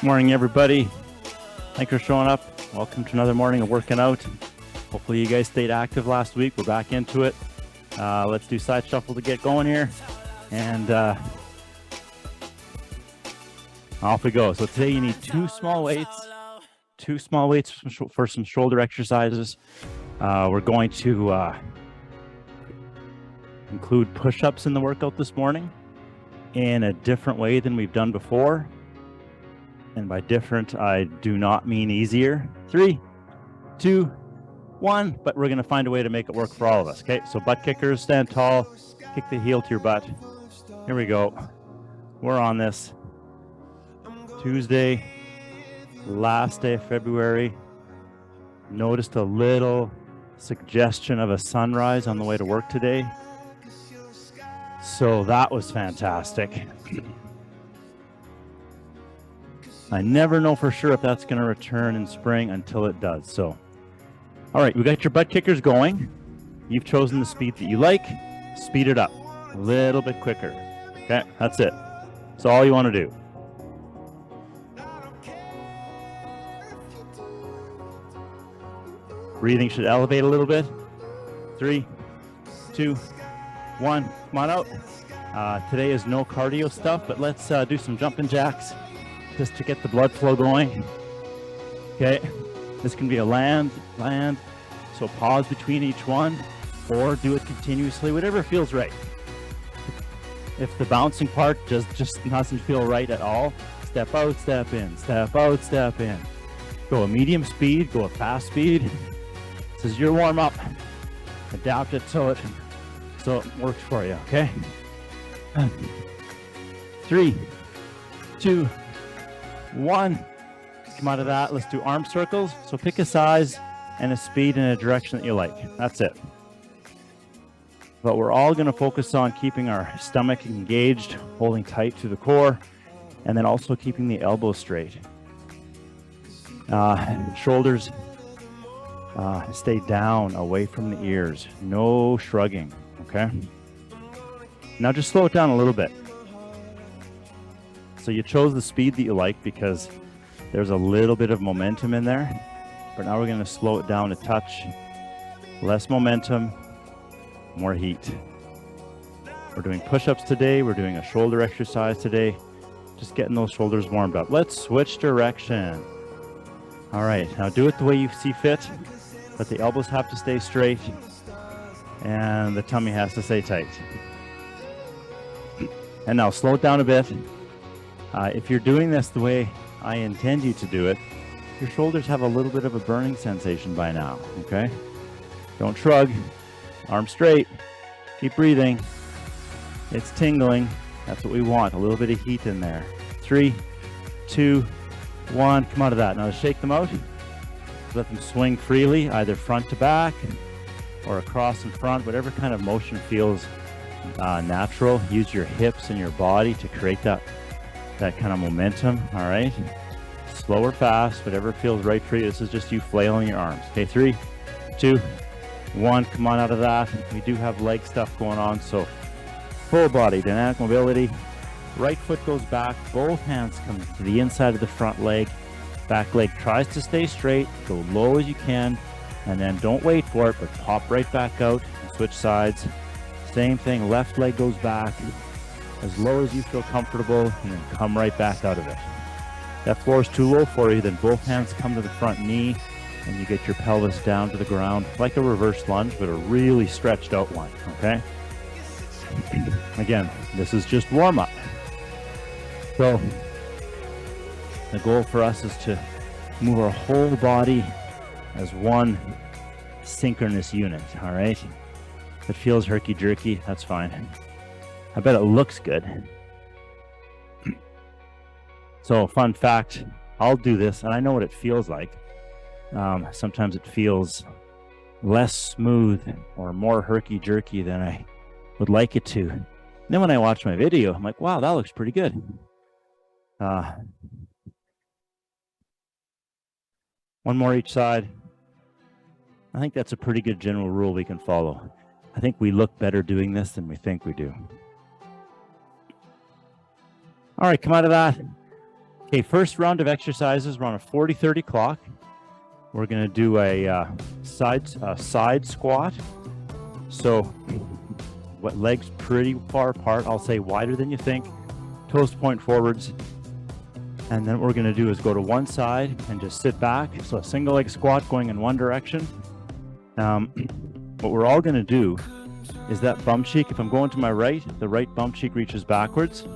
Morning, everybody. Thanks for showing up. Welcome to another morning of working out. Hopefully you guys stayed active last week. We're back into it. Let's do side shuffle to get going here. And off we go. So today you need two small weights for some shoulder exercises. We're going to include push-ups in the workout this morning in a different way than we've done before. And by different, I do not mean easier. 3, 2, 1, but we're going to find a way to make it work for all of us. Okay, so butt kickers, stand tall, kick the heel to your butt. Here we go. We're on this Tuesday, last day of February. Noticed a little suggestion of a sunrise on the way to work today. So that was fantastic. I never know for sure if that's going to return in spring until it does. So, all right, we got your butt kickers going. You've chosen the speed that you like. Speed it up a little bit quicker. Okay, that's it. That's all you want to do. Breathing should elevate a little bit. 3, 2, 1. Come on out. Today is no cardio stuff, but let's do some jumping jacks just to get the blood flow going. Okay, this can be a land, so pause between each one or do it continuously, whatever feels right. If the bouncing part just doesn't feel right at all, step out, step in, step out, step in. Go a medium speed, go a fast speed. This is your warm up. Adapt it so it works for you, okay? 3, 2, 1. Come out of that. Let's do arm circles. So pick a size and a speed in a direction that you like. That's it. But we're all going to focus on keeping our stomach engaged, holding tight to the core, and then also keeping the elbows straight. Shoulders stay down, away from the ears. No shrugging, okay? Now just slow it down a little bit. So you chose the speed that you like because there's a little bit of momentum in there. But now we're going to slow it down a touch. Less momentum, more heat. We're doing push-ups today. We're doing a shoulder exercise today. Just getting those shoulders warmed up. Let's switch direction. All right, now do it the way you see fit. But the elbows have to stay straight and the tummy has to stay tight. And now slow it down a bit. If you're doing this the way I intend you to do it, your shoulders have a little bit of a burning sensation by now, okay? Don't shrug. Arms straight. Keep breathing. It's tingling. That's what we want. A little bit of heat in there. 3, 2, 1. Come out of that. Now shake them out. Let them swing freely, either front to back or across and front, whatever kind of motion feels natural. Use your hips and your body to create that kind of momentum. All right, slow or fast, whatever feels right for you. This is just you flailing your arms. Okay, 3, 2, 1. Come on out of that. We do have leg stuff going on, so full body dynamic mobility. Right foot goes back, both hands come to the inside of the front leg. Back leg tries to stay straight, go low as you can, and then don't wait for it, but pop right back out and switch sides. Same thing, left leg goes back as low as you feel comfortable, and then come right back out of it. That floor is too low for you, then both hands come to the front knee, and you get your pelvis down to the ground, like a reverse lunge, but a really stretched out one, okay? Again, this is just warm up. So, the goal for us is to move our whole body as one synchronous unit, all right? If it feels herky-jerky, that's fine. I bet it looks good. So, fun fact, I'll do this, and I know what it feels like. Sometimes it feels less smooth or more herky-jerky than I would like it to. And then when I watch my video, I'm like, wow, that looks pretty good. One more each side. I think that's a pretty good general rule we can follow. I think we look better doing this than we think we do. All right, come out of that. Okay, first round of exercises, we're on a 40-30 clock. We're going to do a side squat. So what legs pretty far apart, I'll say wider than you think, toes point forwards. And then what we're going to do is go to one side and just sit back. So a single leg squat going in one direction. What we're all going to do is that bum cheek, if I'm going to my right, the right bum cheek reaches backwards.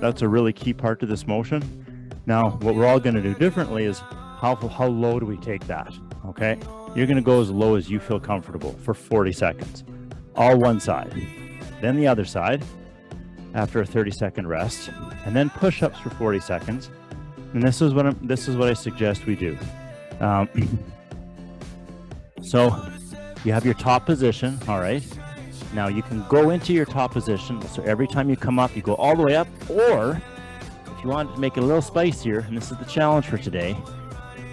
That's a really key part to this motion. Now, what we're all going to do differently is how low do we take that, okay? You're going to go as low as you feel comfortable for 40 seconds. All one side, then the other side after a 30-second rest, and then push-ups for 40 seconds. And this is what I suggest we do. So you have your top position, all right? Now you can go into your top position. So every time you come up, you go all the way up, or if you want to make it a little spicier, and this is the challenge for today,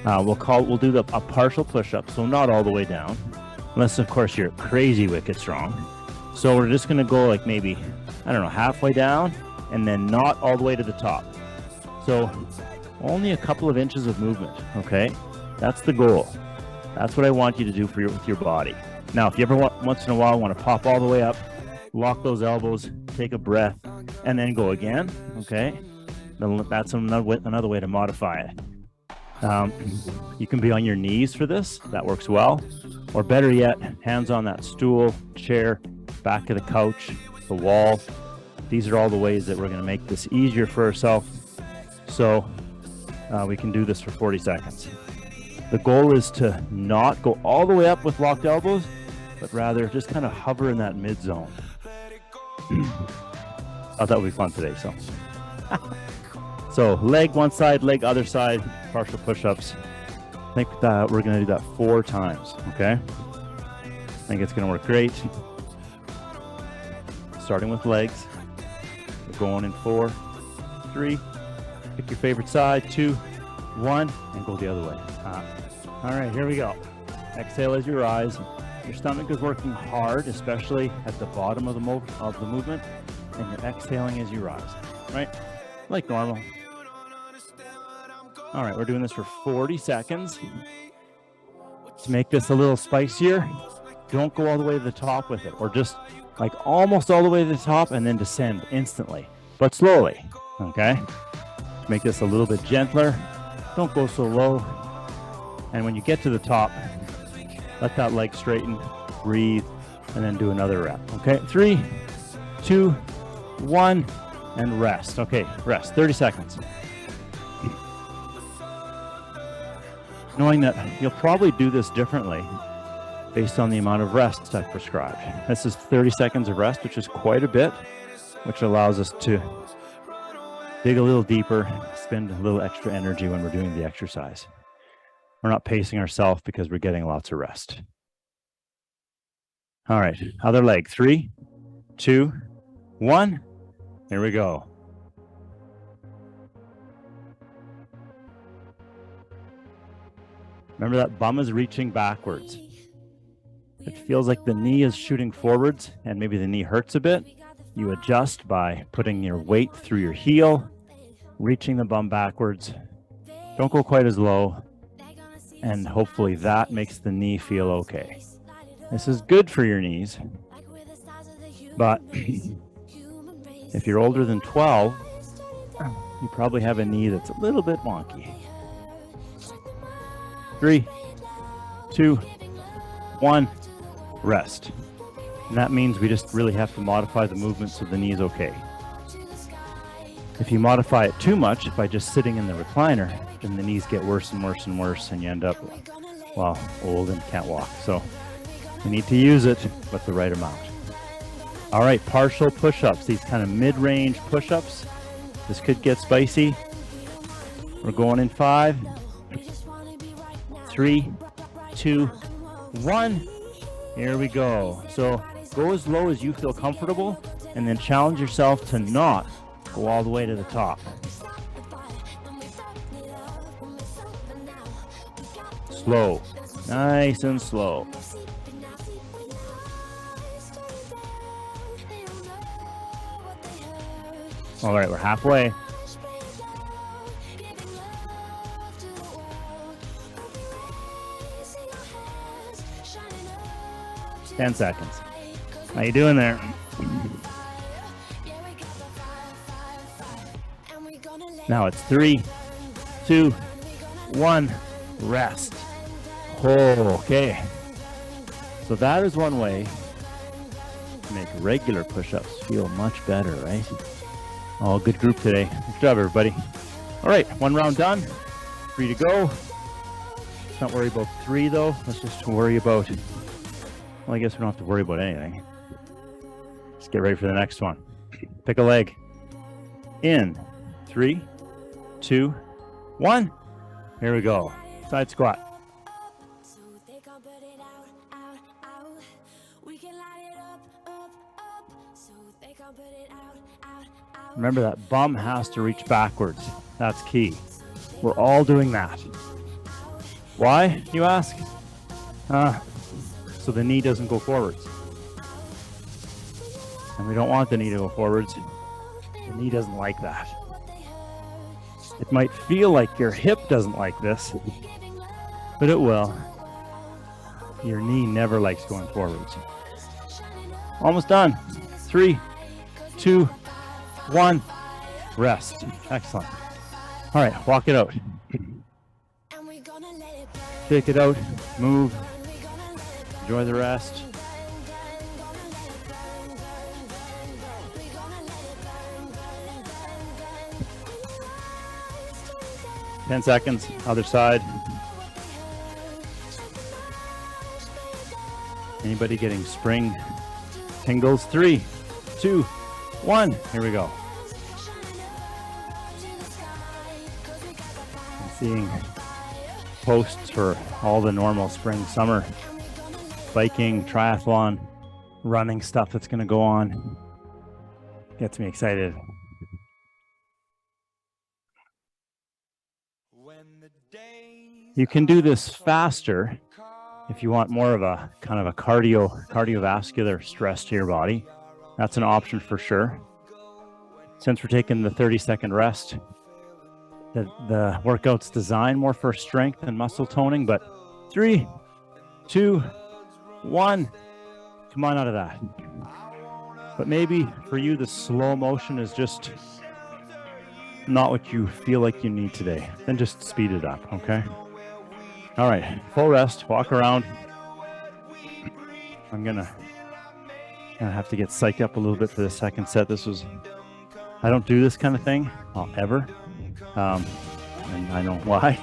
we'll do a partial push-up, so not all the way down, unless of course you're crazy wicked strong. So we're just gonna go like maybe, I don't know, halfway down, and then not all the way to the top. So only a couple of inches of movement, okay? That's the goal. That's what I want you to do with your body. Now, if you ever once in a while want to pop all the way up, lock those elbows, take a breath, and then go again, okay? Then that's another way to modify it. You can be on your knees for this. That works well. Or better yet, hands on that stool, chair, back of the couch, the wall. These are all the ways that we're going to make this easier for ourselves. So we can do this for 40 seconds. The goal is to not go all the way up with locked elbows, but rather just kind of hover in that mid zone. Thought that would be fun today, so. So leg one side, leg other side, partial push-ups. I think that we're gonna do that 4 times, okay? I think it's gonna work great. Starting with legs. We're going in 4, 3, pick your favorite side, 2, 1, and go the other way. All right, here we go. Exhale as you rise. Your stomach is working hard, especially at the bottom of the movement, and you're exhaling as you rise, right? Like normal. All right, we're doing this for 40 seconds. To make this a little spicier, don't go all the way to the top with it, or just like almost all the way to the top and then descend instantly, but slowly, okay? To make this a little bit gentler, don't go so low. And when you get to the top, let that leg straighten, breathe, and then do another rep. Okay, 3, 2, 1, and rest. Okay, rest, 30 seconds. Knowing that you'll probably do this differently based on the amount of rest I've prescribed. This is 30 seconds of rest, which is quite a bit, which allows us to dig a little deeper, spend a little extra energy when we're doing the exercise. We're not pacing ourselves because we're getting lots of rest. All right, other leg. 3, 2, 1. Here we go. Remember that bum is reaching backwards. It feels like the knee is shooting forwards and maybe the knee hurts a bit. You adjust by putting your weight through your heel, reaching the bum backwards. Don't go quite as low. And hopefully that makes the knee feel okay. This is good for your knees, but if you're older than 12, you probably have a knee that's a little bit wonky. 3, 2, 1, rest. And that means we just really have to modify the movement so the knee is okay. If you modify it too much by just sitting in the recliner, then the knees get worse and worse and worse, and you end up, well, old and can't walk. So you need to use it, but the right amount. All right, partial push-ups, these kind of mid-range push-ups. This could get spicy. We're going in 5, 3, 2, 1. Here we go. So go as low as you feel comfortable, and then challenge yourself to not go all the way to the top. Slow, nice and slow. All right, we're halfway. 10 seconds. How you doing there? Now it's 3, 2, 1, rest. Oh, okay. So that is one way to make regular push-ups feel much better, right? Oh, good group today. Good job, everybody. All right, one round done. 3 to go. Let's not worry about 3 though. Let's just worry about, well, I guess we don't have to worry about anything. Let's get ready for the next one. Pick a leg. In 3, 2, 1. Here we go. Side squat. Remember that bum has to reach backwards. That's key. We're all doing that. Why, you ask? So the knee doesn't go forwards. And we don't want the knee to go forwards. The knee doesn't like that. It might feel like your hip doesn't like this, but it will. Your knee never likes going forwards. Almost done. 3, 2, 1. Rest. Excellent. All right, walk it out. Shake it out. Move. Enjoy the rest. Ten seconds. Other side. Anybody getting spring tingles? 3, 2, 1. Here we go. I'm seeing posts for all the normal spring, summer biking, triathlon, running stuff that's going to go on. Gets me excited. You can do this faster if you want more of a kind of a cardiovascular stress to your body. That's an option for sure. Since we're taking the 30-second rest, the workout's designed more for strength and muscle toning, but 3, 2, 1, come on out of that. But maybe for you, the slow motion is just not what you feel like you need today. Then just speed it up, okay? All right, full rest, walk around. I'm gonna have to get psyched up a little bit for the second set. I don't do this kind of thing, ever. And I know why.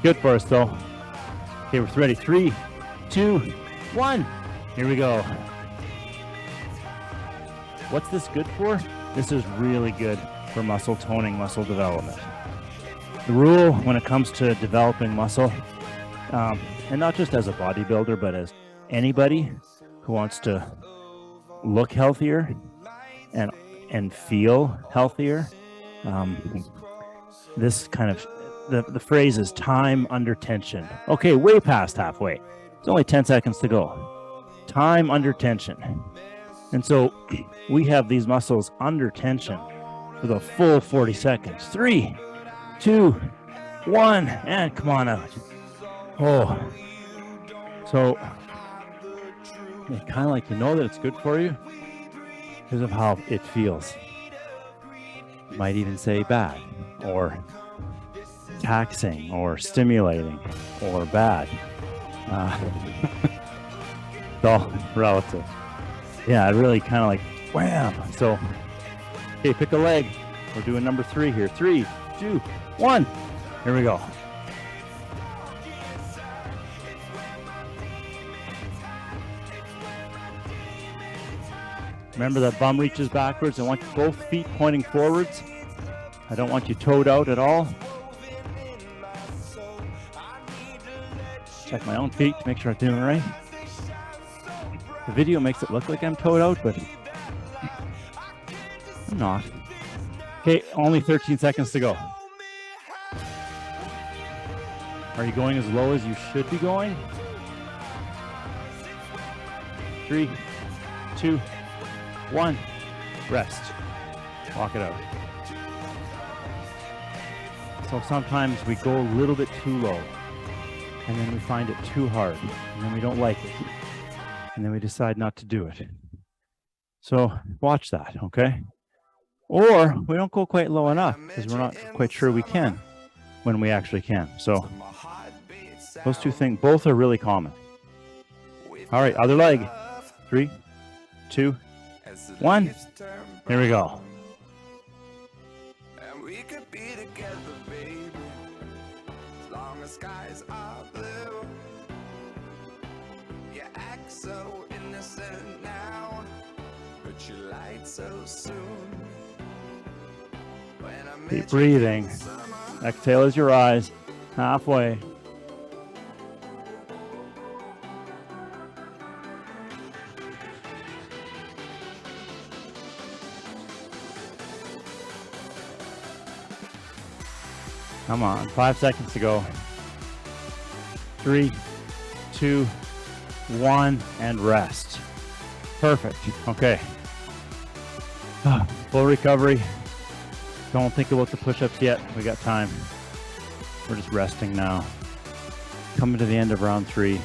Good for us though. Okay, we're ready. 3, 2, 1. Here we go. What's this good for? This is really good for muscle toning, muscle development. The rule when it comes to developing muscle, and not just as a bodybuilder, but as anybody who wants to look healthier and feel healthier, this kind of, the phrase is time under tension. Okay, way past halfway. It's only 10 seconds to go. Time under tension. And so we have these muscles under tension for the full 40 seconds. 3, 2, 1, and come on out. Oh, so kind of like, you know that it's good for you because of how it feels. You might even say bad or taxing or stimulating or bad. It's all relative. Yeah, it really kind of like wham. So, okay, pick a leg. We're doing number 3 here. 3, 2, 1. Here we go. Remember that bum reaches backwards. I want both feet pointing forwards. I don't want you toed out at all. Check my own feet to make sure I'm doing it right. The video makes it look like I'm toed out, but I'm not. Okay, only 13 seconds to go. Are you going as low as you should be going? 3, 2, 1. Rest. Walk it out. So sometimes we go a little bit too low, and then we find it too hard, and then we don't like it. and then we decide not to do it. So watch that, okay? Or we don't go quite low enough because we're not quite sure we can when we actually can. So those two things, both are really common. All right, other leg. 3, 2, 1. Here we go. And we could be together, baby, as long as skies are blue. You act so innocent now, but you lied so soon. Keep breathing. Exhale as you rise. Halfway. Come on, 5 seconds to go. 3, 2, 1, and rest. Perfect. Okay. Full recovery. Don't think about the push-ups yet. We got time. We're just resting now. Coming to the end of round 3.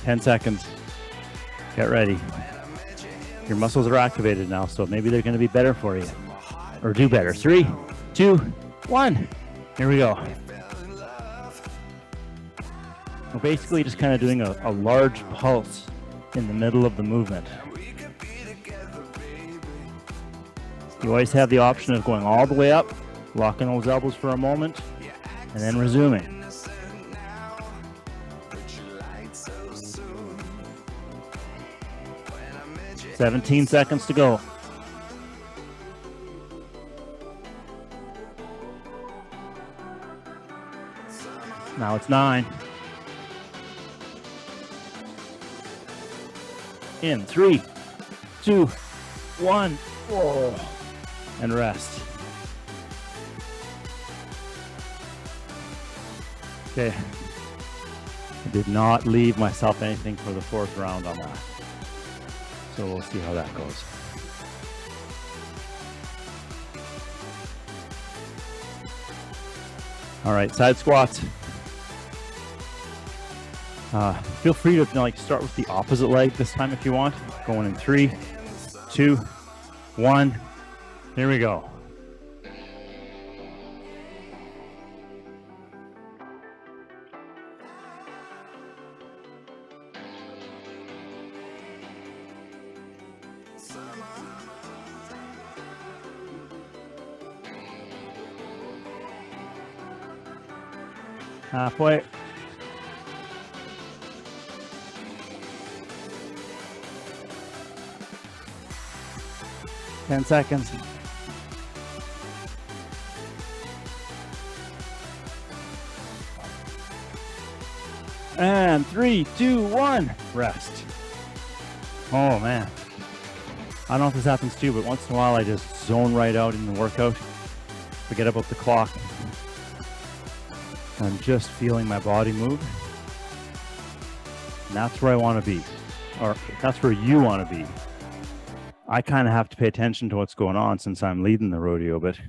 Ten seconds. Get ready. Your muscles are activated now, so maybe they're going to be better for you. Or do better. 3, 2, 1. Here we go. We're basically just kind of doing a large pulse in the middle of the movement. You always have the option of going all the way up, locking those elbows for a moment, and then resuming. 17 seconds to go. Now it's 9. In 3, 2, 1. Oh. And rest. Okay. I did not leave myself anything for the 4th round on that. So we'll see how that goes. All right, side squats. Feel free to start with the opposite leg this time if you want. Going in 3, 2, 1. Here we go. Halfway. Ten seconds. And 3, 2, 1. Rest. Oh man. I don't know if this happens to you, but once in a while I just zone right out in the workout. Forget about the clock. I'm just feeling my body move. And that's where I want to be. Or that's where you want to be. I kind of have to pay attention to what's going on since I'm leading the rodeo. But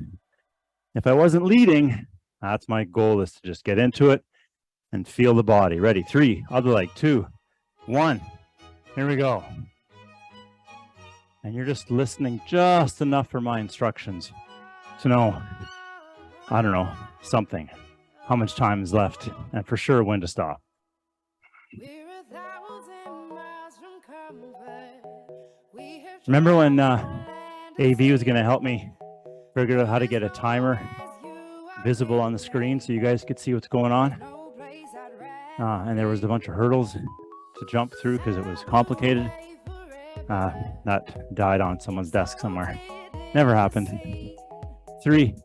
if I wasn't leading, that's my goal, is to just get into it and feel the body. Ready? 3, other leg, 2, 1. Here we go. And you're just listening just enough for my instructions to know, I don't know, something. How much time is left, and for sure when to stop. Remember when AV was going to help me figure out how to get a timer visible on the screen so you guys could see what's going on? And there was a bunch of hurdles to jump through because it was complicated. That died on someone's desk somewhere. Never happened. 3,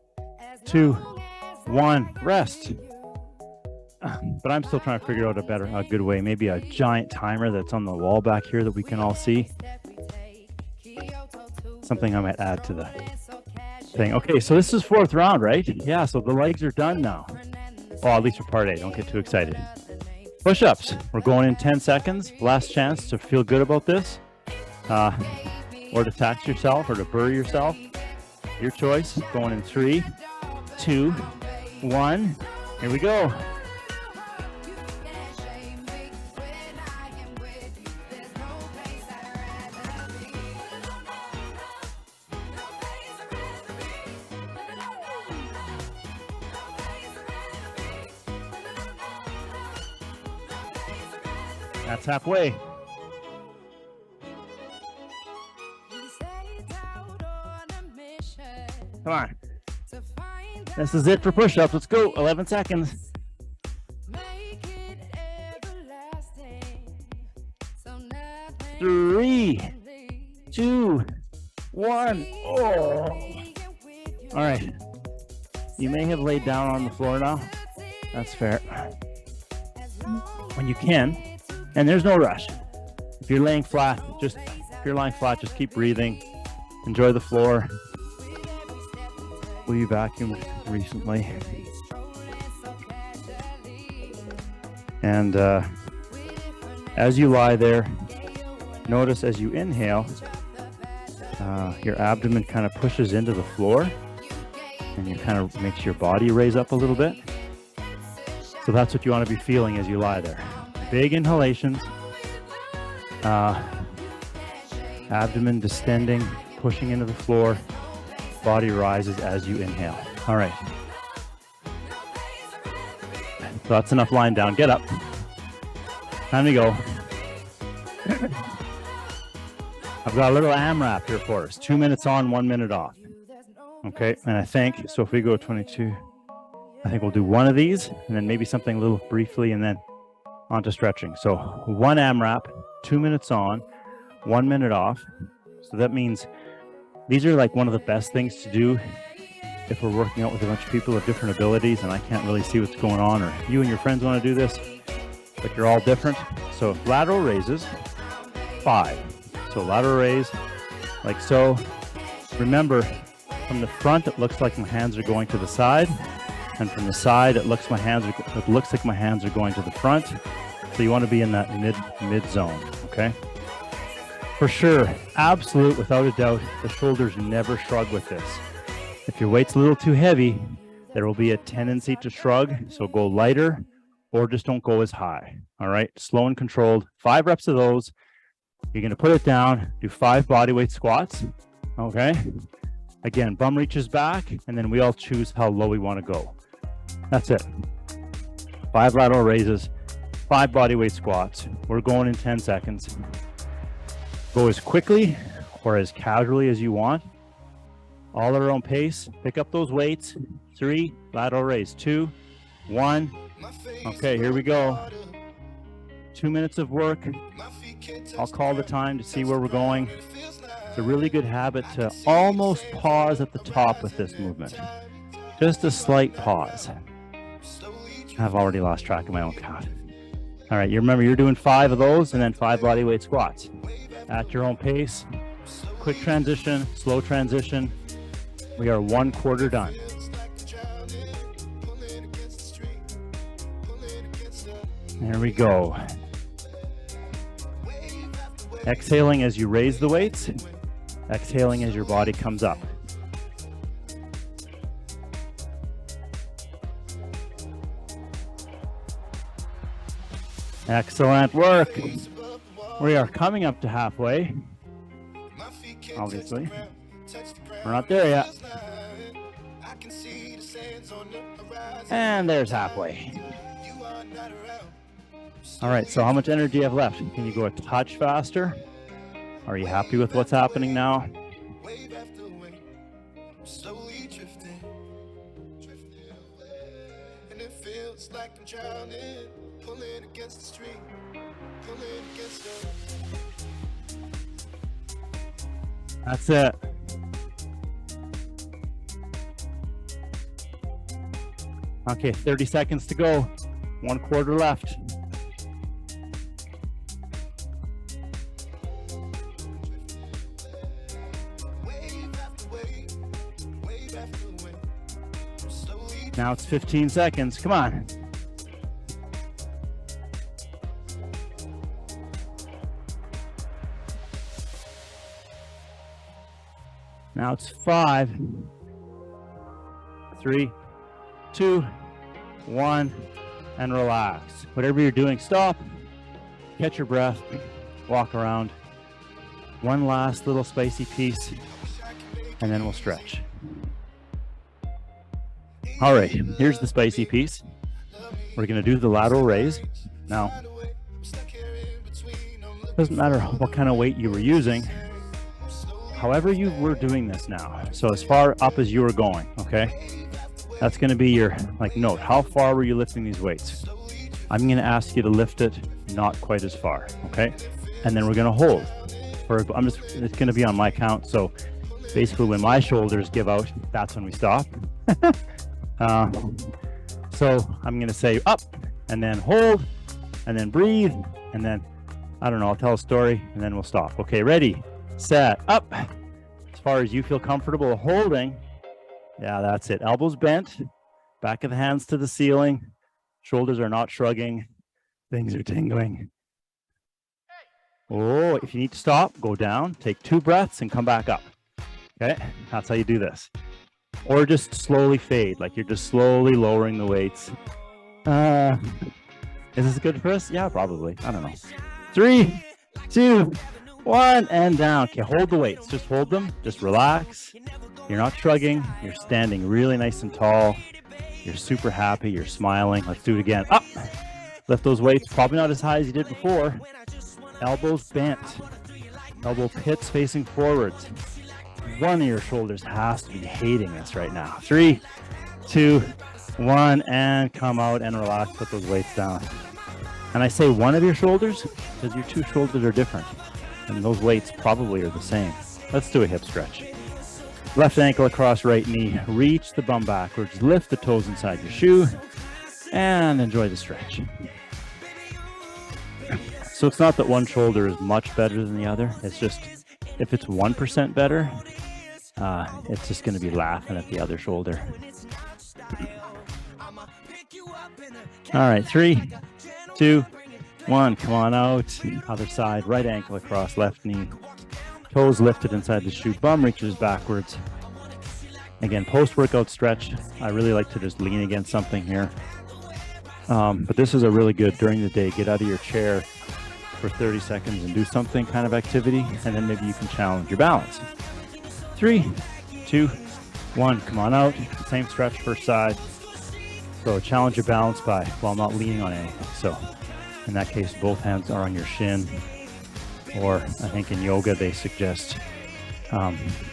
2, 1, rest. But I'm still trying to figure out a good way. Maybe a giant timer that's on the wall back here that we can all see. Something I might add to the thing. Okay, so this is 4th round, right? Yeah, so the legs are done now. Well, at least for part A. Don't get too excited. Push-ups. We're going in 10 seconds. Last chance to feel good about this. Or to tax yourself or to bury yourself. Your choice. Going in 3, 2, 1. Here we go. That's halfway. Come on. This is it for push-ups. Let's go. 11 seconds. 3, 2, 1. Oh. All right. You may have laid down on the floor now. That's fair. When you can, and there's no rush. If you're laying flat, just keep breathing. Enjoy the floor. We vacuumed recently. And as you lie there, notice as you inhale, your abdomen kind of pushes into the floor and you kind of makes your body raise up a little bit. So that's what you want to be feeling as you lie there. Big inhalations, abdomen distending, pushing into the floor, body rises as you inhale. All right. So that's enough lying down. Get up. Time to go. I've got a little AMRAP here for us. 2 minutes on, 1 minute off. Okay, and I think, so if we go 22, I think we'll do one of these and then maybe something a little briefly and then on to stretching. So 1 AMRAP, 2 minutes on, 1 minute off. So that means these are like one of the best things to do if we're working out with a bunch of people of different abilities and I can't really see what's going on, or you and your friends want to do this, but you're all different. So lateral raises, 5. So lateral raise, like so. Remember, from the front, it looks like my hands are going to the side, and from the side, it looks like my hands are going to the front. So you want to be in that mid zone, okay? For sure, absolute, without a doubt, the shoulders never shrug with this. If your weight's a little too heavy, there will be a tendency to shrug, so go lighter or just don't go as high, all right? Slow and controlled, 5 reps of those. You're gonna put it down, do 5 bodyweight squats, okay? Again, bum reaches back, and then we all choose how low we wanna go. That's it. 5 lateral raises, 5 bodyweight squats. We're going in 10 seconds. Go as quickly or as casually as you want. All at our own pace. Pick up those weights. 3, lateral raise. 2, 1. Okay, here we go. 2 minutes of work. I'll call the time to see where we're going. It's a really good habit to almost pause at the top with this movement. Just a slight pause. I've already lost track of my own count. All right, you remember you're doing 5 of those and then 5 bodyweight squats. At your own pace. Quick transition, slow transition. We are 1/4 done. There we go. Exhaling as you raise the weights. Exhaling as your body comes up. Excellent work. We are coming up to halfway. Obviously. We're not there yet. And there's halfway. All right, so how much energy do you have left? Can you go a touch faster? Are you happy with what's happening now? That's it. Okay, 30 seconds to go. 1/4 left. Now it's 15 seconds. Come on. Now it's 5, 3, 2, 1, and relax. Whatever you're doing, stop, catch your breath, walk around. One last little spicy piece, and then we'll stretch. All right, here's the spicy piece. We're gonna do the lateral raise. Now, doesn't matter what kind of weight you were using, however you were doing this now. So as far up as you were going, okay? That's gonna be your note. How far were you lifting these weights? I'm gonna ask you to lift it not quite as far, okay? And then we're gonna hold. It's gonna be on my count. So basically when my shoulders give out, that's when we stop. So I'm gonna say up, and then hold, and then breathe, and then, I don't know, I'll tell a story, and then we'll stop. Okay, ready, set, up. As far as you feel comfortable holding, yeah, that's it. Elbows bent, back of the hands to the ceiling, shoulders are not shrugging, things are tingling. Oh, if you need to stop, go down, take 2 breaths, and come back up. Okay, that's how you do this. Or just slowly fade, like you're just slowly lowering the weights. Is this good for us? Yeah, probably. I don't know. 3, 2, 1, and down. Okay, hold the weights. Just hold them. Just relax. You're not shrugging. You're standing really nice and tall. You're super happy. You're smiling. Let's do it again. Up. Lift those weights. Probably not as high as you did before. Elbows bent. Elbow pits facing forwards. One of your shoulders has to be hating this right now. 3, 2, 1, and come out and relax. Put those weights down. And I say one of your shoulders because your 2 shoulders are different. And those weights probably are the same. Let's do a hip stretch. Left ankle across right knee. Reach the bum backwards. Lift the toes inside your shoe. And enjoy the stretch. So it's not that one shoulder is much better than the other. It's just, if it's 1% better, it's just going to be laughing at the other shoulder. All right, 3, 2, 1, come on out. Other side, right ankle across left knee. Toes lifted inside the shoe, bum reaches backwards. Again, post-workout stretch. I really like to just lean against something here. But this is a really good, during the day, get out of your chair for 30 seconds and do something kind of activity, and then maybe you can challenge your balance. 3, 2, 1, come on out. Same stretch first side. So challenge your balance by, well, not leaning on anything. So in that case, both hands are on your shin, or I think in yoga they suggest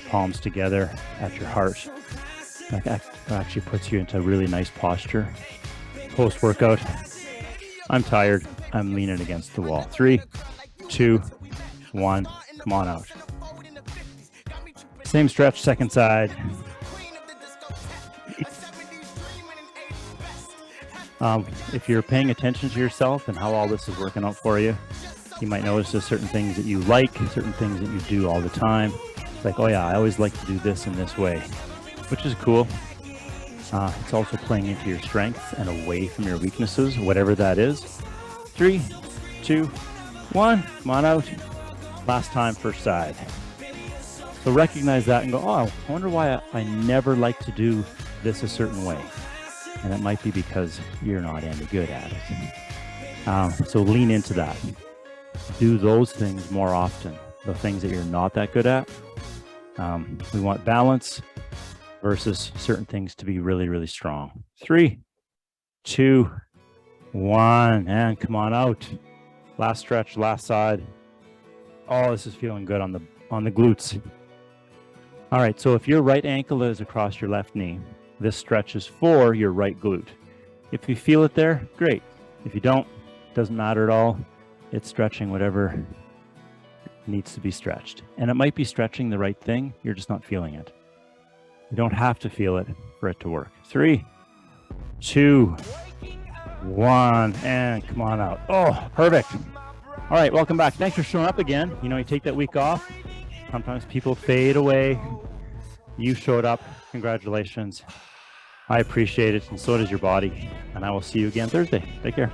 palms together at your heart. That actually puts you into a really nice posture. Post-workout, I'm tired, I'm leaning against the wall. 3, 2, 1, come on out. Same stretch, second side. If you're paying attention to yourself and how all this is working out for you, you might notice there's certain things that you like, certain things that you do all the time. It's like, oh yeah, I always like to do this in this way, which is cool. It's also playing into your strengths and away from your weaknesses, whatever that is. 3, 2, 1, come on out. Last time, first side. So recognize that and go, oh, I wonder why I never like to do this a certain way. And it might be because you're not any good at it. So lean into that. Do those things more often, the things that you're not that good at. We want balance versus certain things to be really, really strong. 3, 2, 1, and come on out. Last stretch, last side. Oh, this is feeling good on the glutes. All right, so if your right ankle is across your left knee, this stretch is for your right glute. If you feel it there, great. If you don't, doesn't matter at all. It's stretching whatever needs to be stretched. And it might be stretching the right thing, you're just not feeling it. You don't have to feel it for it to work. 3, 2, 1, and come on out. Oh, perfect. All right, welcome back. Thanks for showing up again. You know, you take that week off. Sometimes people fade away. You showed up. Congratulations. I appreciate it, and so does your body. And I will see you again Thursday. Take care.